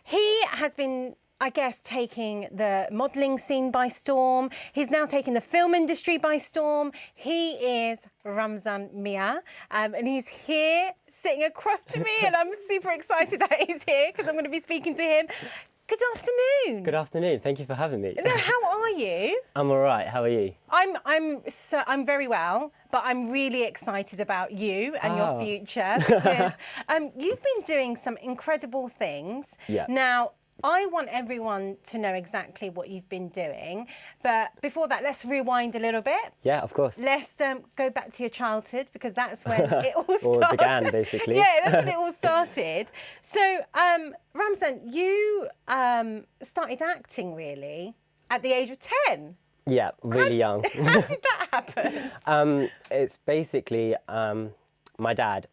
He has been, I guess, taking the modelling scene by storm. He's now taking the film industry by storm. He is Ramzan Miah, and he's here sitting across to me, and I'm super excited that he's here because I'm going to be speaking to him. Good afternoon. Good afternoon. Thank you for having me. No, how are you? I'm all right. How are you? I'm very well, but I'm really excited about you and your future because you've been doing some incredible things. Yeah. Now, I want everyone to know exactly what you've been doing, but before that, let's rewind a little bit. Yeah, of course. Let's go back to your childhood because that's when it all started. Or began, basically. Yeah, that's when it all started. So, Ramzan, you started acting really at the age of 10. Yeah, really young. How did that happen? It's basically my dad.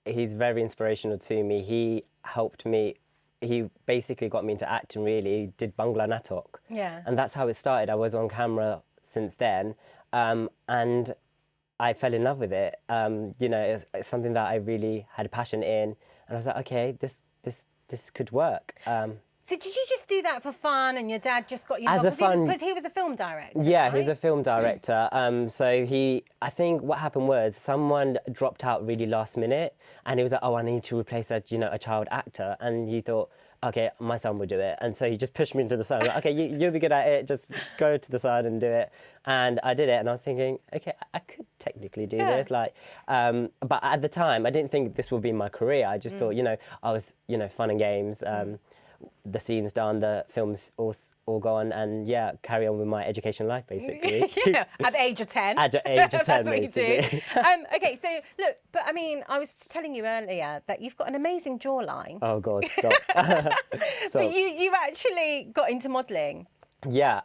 He's very inspirational to me. He helped me. He basically got me into acting, really. He did Bangla Natok. Yeah. And that's how it started. I was on camera since then. And I fell in love with it. You know, it's something that I really had a passion in. And I was like, okay, this could work. So did you just do that for fun and your dad just got you As involved? a fun... Because he was a film director, Yeah, right? he's a film director. So I think what happened was someone dropped out really last minute and he was like, oh, I need to replace a child actor. And he thought, okay, my son will do it. And so he just pushed me into the side. Like, okay, you'll be good at it. Just go to the side and do it. And I did it. And I was thinking, okay, I could technically do this. But at the time, I didn't think this would be my career. I just thought, I was, fun and games. The scene's done, the film's all gone, and carry on with my education life, basically. Yeah, at the age of 10. At the age of 10, That's basically. what you do. Okay, so look, but I mean, I was telling you earlier that you've got an amazing jawline. Oh God, stop. Stop. But you actually got into modelling. Yeah,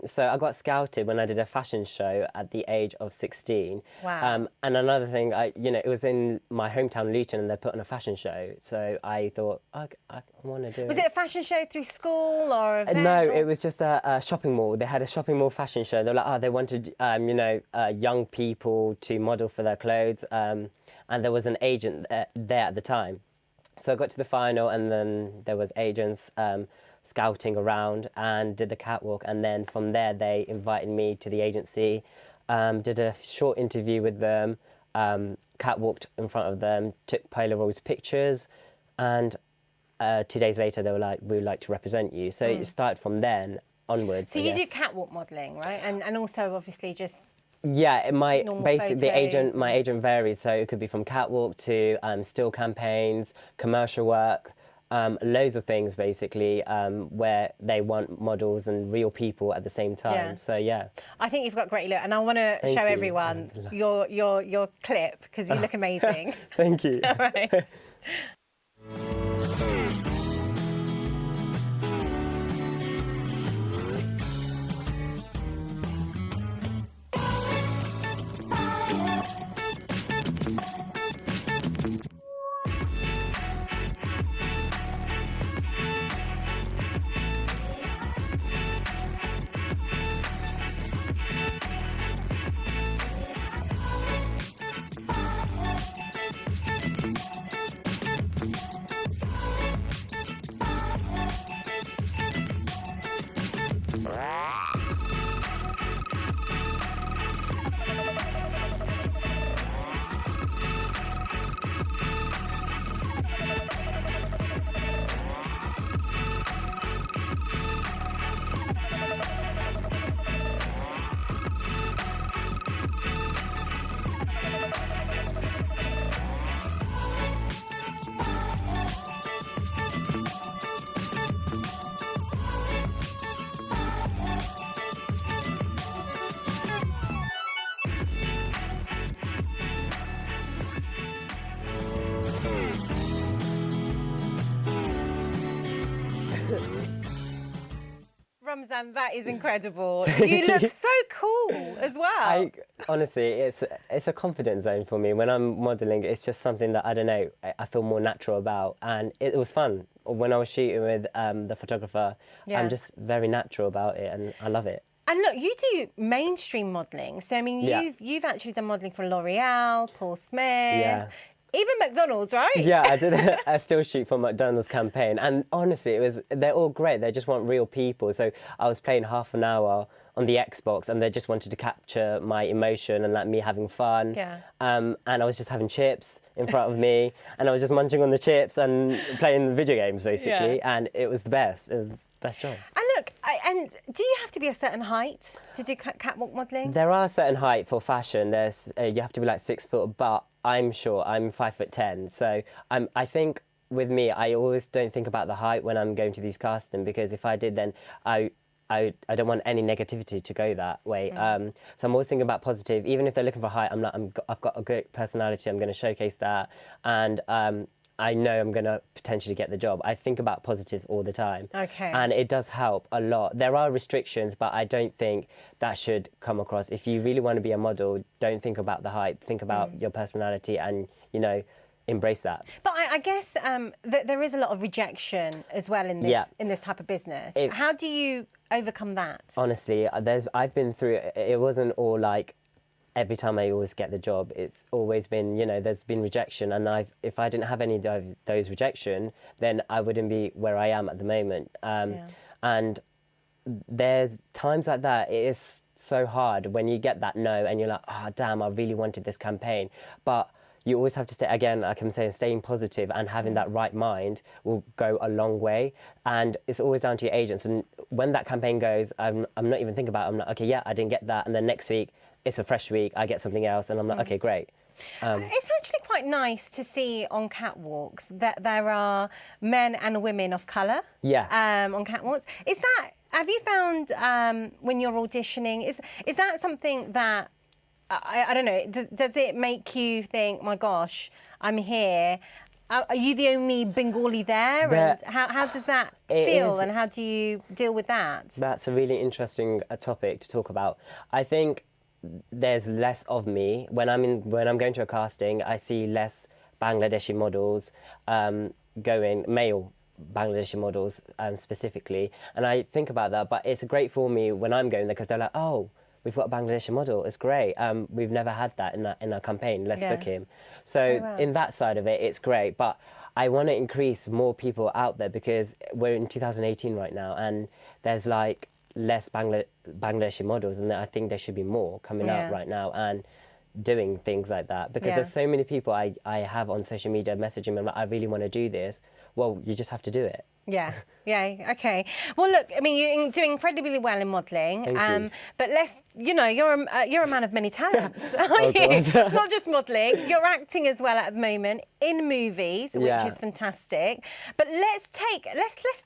so I got scouted when I did a fashion show at the age of 16. Wow. And another thing, it was in my hometown Luton and they put on a fashion show. So I thought, I want to do it. Was it a fashion show through school or a event? No, it was just a shopping mall. They had a shopping mall fashion show. They were like, they wanted, young people to model for their clothes. And there was an agent there at the time. So I got to the final and then there was agents scouting around and did the catwalk, and then from there they invited me to the agency, did a short interview with them, catwalked in front of them, took Polaroid pictures, and 2 days later they were like, we would like to represent you. So it started from then onwards. So you do catwalk modelling, right? And also obviously just yeah, my agent varies, so it could be from catwalk to still campaigns, commercial work. Loads of things basically where they want models and real people at the same time. Yeah. So yeah. I think you've got a great look, and I want to show everyone your clip because you look amazing. Thank you. All right. Ramzan, that is incredible. You look so cool as well. Honestly, it's a confidence zone for me. When I'm modelling, it's just something that, I don't know, I feel more natural about. And it was fun. When I was shooting with the photographer, I'm just very natural about it and I love it. And look, you do mainstream modelling. So, I mean, you've actually done modelling for L'Oreal, Paul Smith. Yeah. Even McDonald's, right? Yeah, I did a still shoot for McDonald's campaign, and honestly, they're all great. They just want real people. So I was playing half an hour on the Xbox, and they just wanted to capture my emotion and like me having fun. Yeah. And I was just having chips in front of me, and I was just munching on the chips and playing video games basically, and it was the best. It was the best job. And look, and do you have to be a certain height to do catwalk modelling? There are a certain height for fashion. There's you have to be like 6 foot, but I'm 5'10", so I think with me, I always don't think about the height when I'm going to these castings, because if I did, then I don't want any negativity to go that way. So I'm always thinking about positive. Even if they're looking for height, I've got a great personality. I'm going to showcase that, and I know I'm going to potentially get the job. I think about positive all the time. Okay. And it does help a lot. There are restrictions, but I don't think that should come across. If you really want to be a model, don't think about the height. Think about your personality and, you know, embrace that. But I guess there is a lot of rejection as well in this type of business. How do you overcome that? Honestly, I've been through it. It wasn't all like every time I always get the job. It's always been, you know, there's been rejection, and if I didn't have any of those rejection, then I wouldn't be where I am at the moment. And there's times like that. It is so hard when you get that no, and you're like, oh damn, I really wanted this campaign, but you always have to stay, again, like I'm saying, staying positive and having that right mind will go a long way. And it's always down to your agents. And when that campaign goes, I'm not even thinking about it. I'm like, okay, yeah, I didn't get that. And then next week, it's a fresh week, I get something else. And I'm like, okay, great. It's actually quite nice to see on catwalks that there are men and women of colour on catwalks. Have you found when you're auditioning, is that something that, I don't know, does it make you think, my gosh, I'm here? Are you the only Bengali there? And how does that feel, and how do you deal with that? That's a really interesting topic to talk about. I think there's less of me. When I'm going to a casting, I see less Bangladeshi models going, male Bangladeshi models specifically. And I think about that, but it's great for me when I'm going there, because they're like, oh, we've got a Bangladeshi model, it's great. We've never had that in our campaign, let's book him. So in that side of it, it's great. But I want to increase more people out there, because we're in 2018 right now, and there's like less Bangladeshi models, and I think there should be more coming out right now and doing things like that, because there's so many people I have on social media messaging me, like, I really want to do this. Well, you just have to do it. Yeah, okay. Well, look, I mean, you're doing incredibly well in modelling. Thank you. But you're a man of many talents, aren't you? It's not just modelling. You're acting as well at the moment in movies, which is fantastic. But let's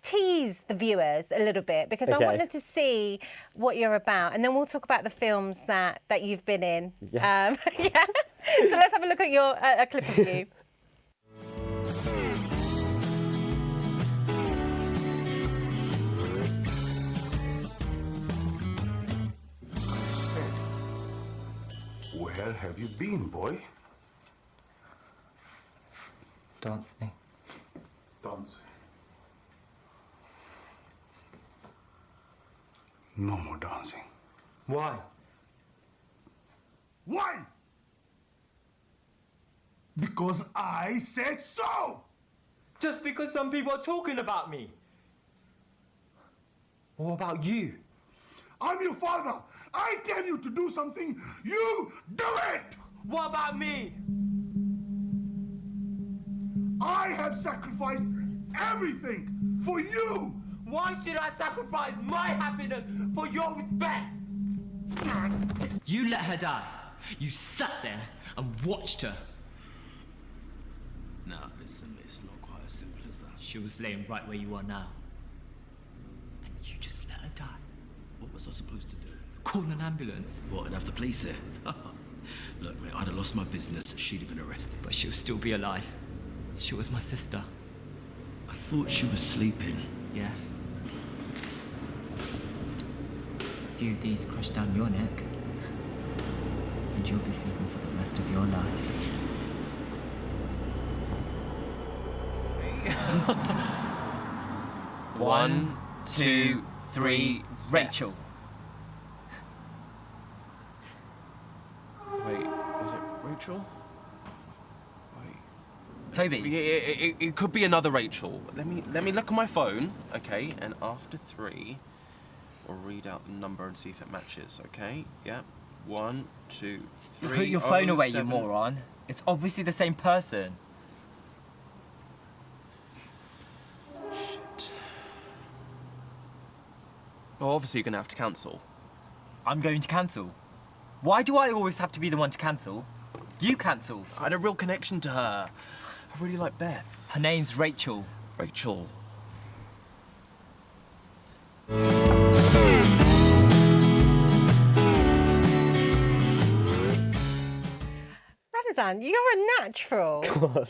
tease the viewers a little bit, because I want them to see what you're about, and then we'll talk about the films that you've been in. So let's have a look at a clip of you. Where have you been, boy? Dancing. Dancing. No more dancing. Why? Why? Because I said so! Just because some people are talking about me. What about you? I'm your father. I tell you to do something, you do it! What about me? I have sacrificed everything for you! Why should I sacrifice my happiness for your respect? You let her die. You sat there and watched her. No, listen, it's not quite as simple as that. She was laying right where you are now. And you just let her die. What was I supposed to do? Call an ambulance. What, and have the police here? Look, mate, I'd have lost my business, she'd have been arrested. But she'll still be alive. She was my sister. I thought she was sleeping. Yeah. A few of these crush down your neck, and you'll be sleeping for the rest of your life. 1, 2, 3, Rachel. Wait, was it Rachel? Wait. Toby. It could be another Rachel. Let me look on my phone, okay? And after 3, I'll read out the number and see if it matches, okay? Yeah. 1, 2, 3. Put your phone away, you 7. moron. It's obviously the same person. Shit. Well, obviously you're gonna have to cancel. I'm going to cancel. Why do I always have to be the one to cancel? You cancel. I had a real connection to her. I really like Beth. Her name's Rachel. Rachel. Ramzan, you're a natural. You're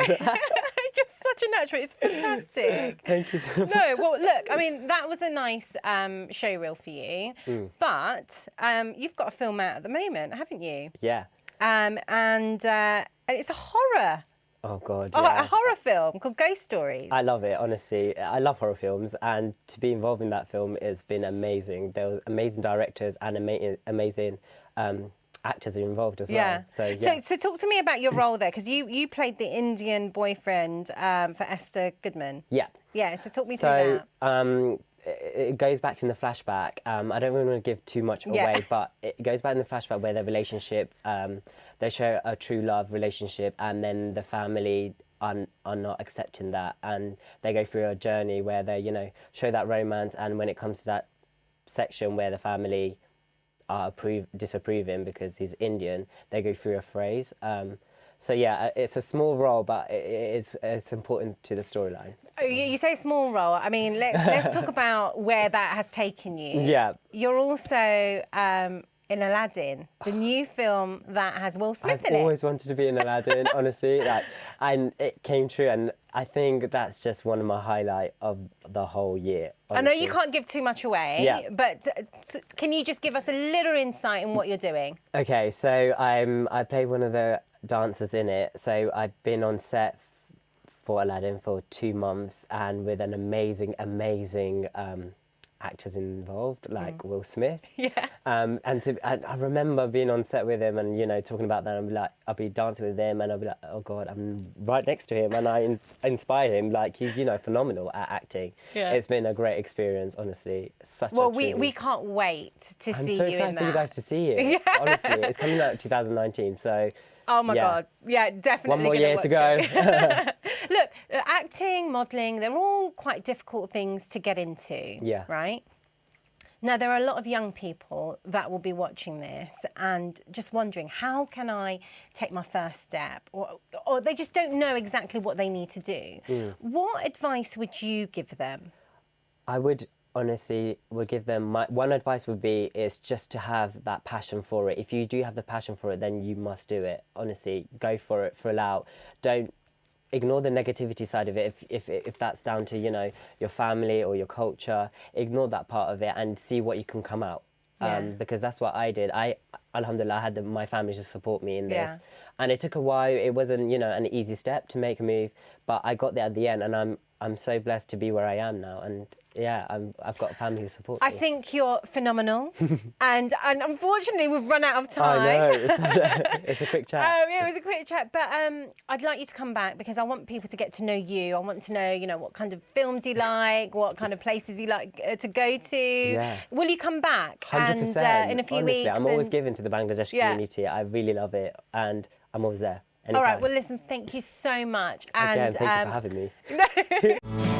such a natural. It's fantastic. Thank you so much. No, well, look, I mean, that was a nice show reel for you. But you've got a film out at the moment, haven't you? Yeah. And it's a horror. Oh God. Oh, Yeah. a horror film called Ghost Stories. I love it, honestly. I love horror films, and to be involved in that film has been amazing. There were amazing directors and amazing actors involved as well. Yeah. So talk to me about your role there, because you played the Indian boyfriend for Esther Goodman. Yeah. Yeah. So talk me through that. It goes back in the flashback. I don't really want to give too much away, but it goes back in the flashback where their relationship, they show a true love relationship, and then the family are not accepting that, and they go through a journey where they, show that romance, and when it comes to that section where the family are disapproving because he's Indian, they go through a phrase. So yeah, it's a small role, but it's important to the storyline. So. Oh, you say small role. I mean, let's talk about where that has taken you. Yeah. You're also in Aladdin, the new film that has Will Smith I've in it. always wanted to be in Aladdin, honestly, and it came true, and I think that's just one of my highlight of the whole year. Honestly. I know you can't give too much away, but can you just give us a little insight in what you're doing? Okay, so I play one of the dancers in it. So I've been on set for Aladdin for 2 months, and with an amazing actors involved, like Will Smith. Yeah. And I remember being on set with him, and talking about that. And I'll be dancing with him, and I'll be like, oh God, I'm right next to him, and I inspire him. Like, he's phenomenal at acting. Yeah. It's been a great experience, honestly. Well, we can't wait to see you in that. I'm so excited for you guys to see it. Honestly, it's coming out 2019, so. Oh my God. Yeah, definitely. One more year to go. Look, acting, modelling, they're all quite difficult things to get into. Yeah. Right? Now, there are a lot of young people that will be watching this and just wondering, how can I take my first step? Or they just don't know exactly what they need to do. What advice would you give them? I would honestly give them one advice would be is just to have that passion for it. If you do have the passion for it, then you must do it. Honestly, go for it, full out. Don't ignore the negativity side of it. If that's down to your family or your culture, ignore that part of it and see what you can come out. Because that's what I did. Alhamdulillah, I had my family to support me in this, and it took a while. It wasn't an easy step to make a move, but I got there at the end, and I'm so blessed to be where I am now. And yeah, I've got a family who support me. I think you're phenomenal, and unfortunately we've run out of time. I know, it's a quick chat. Yeah, it was a quick chat, but I'd like you to come back because I want people to get to know you. I want to know, what kind of films you like, what kind of places you like to go to. Yeah. Will you come back? 100%. And in a few honestly, weeks. I'm always given to the Bangladesh community. I really love it, and I'm always there. Anytime. All right. Well, listen. Thank you so much. Again, And thank you for having me.